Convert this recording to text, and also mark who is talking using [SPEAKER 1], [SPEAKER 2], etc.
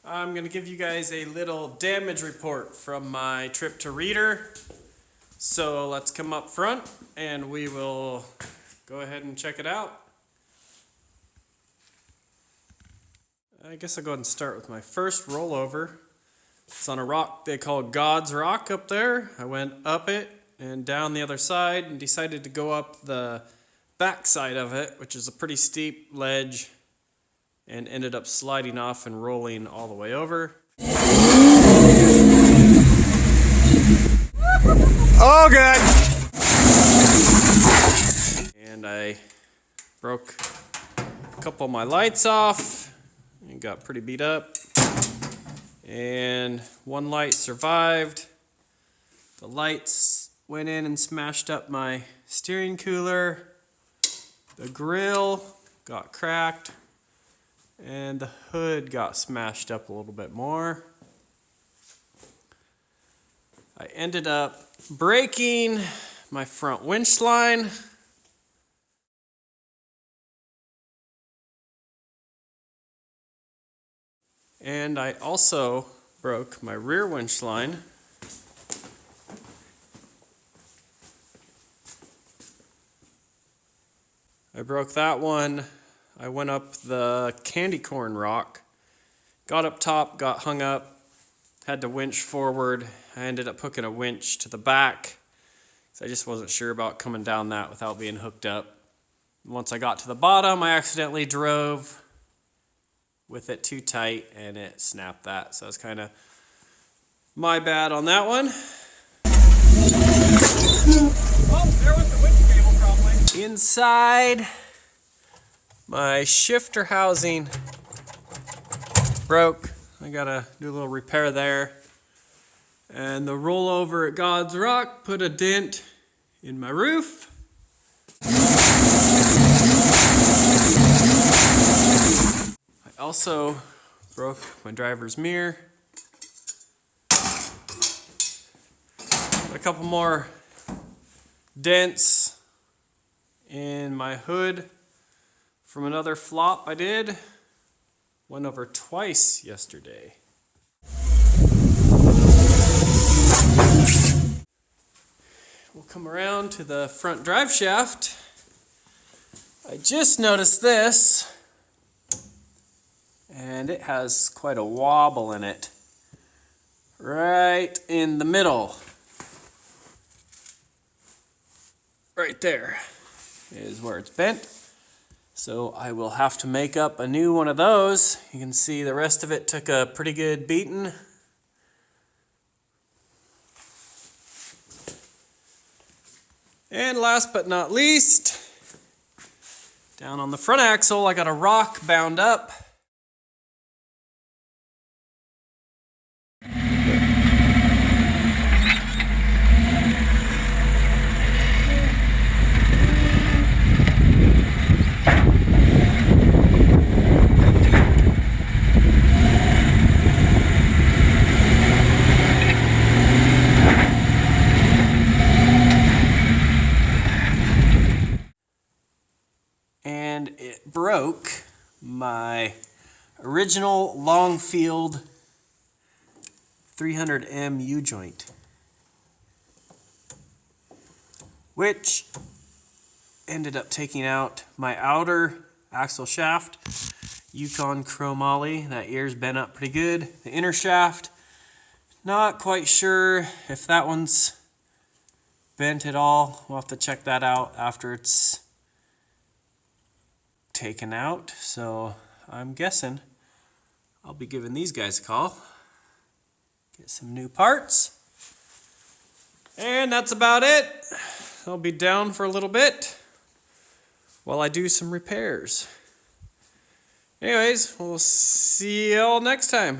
[SPEAKER 1] I'm going to give you guys a little damage report from my trip to Reiter. So let's come up front and we will go ahead and check it out. I guess I'll go ahead and start with my first rollover. It's on a rock they call God's Rock up there. I went up it and down the other side and decided to go up the back side of it, which is a pretty steep ledge, and ended up sliding off and rolling all the way over.
[SPEAKER 2] Oh, good.
[SPEAKER 1] And I broke a couple of my lights off and got pretty beat up. And one light survived. The lights went in and smashed up my steering cooler. The grill got cracked. And the hood got smashed up a little bit more. I ended up breaking my front winch line. And I also broke my rear winch line. I broke that one. I went up the candy corn rock, got up top, got hung up, had to winch forward. I ended up hooking a winch to the back, so I just wasn't sure about coming down that without being hooked up. Once I got to the bottom, I accidentally drove with it too tight and it snapped that, so it's kind of my bad on that one. Oh, there was the winch cable probably. Inside, my shifter housing broke. I gotta do a little repair there. And the rollover at God's Rock put a dent in my roof. I also broke my driver's mirror. Got a couple more dents in my hood from another flop I did. Went over twice yesterday. We'll come around to the front drive shaft. I just noticed this, and it has quite a wobble in it. Right in the middle. Right there is where it's bent. So I will have to make up a new one of those. You can see the rest of it took a pretty good beating. And last but not least, down on the front axle, I got a rock bound up. And it broke my original long field 300M U-joint, which ended up taking out my outer axle shaft, Yukon chromoly. That ear's bent up pretty good. The inner shaft, not quite sure if that one's bent at all. We'll have to check that out after it's taken out, so I'm guessing I'll be giving these guys a call, get some new parts, and that's about it. I'll be down for a little bit while I do some repairs. Anyways, we'll see you all next time.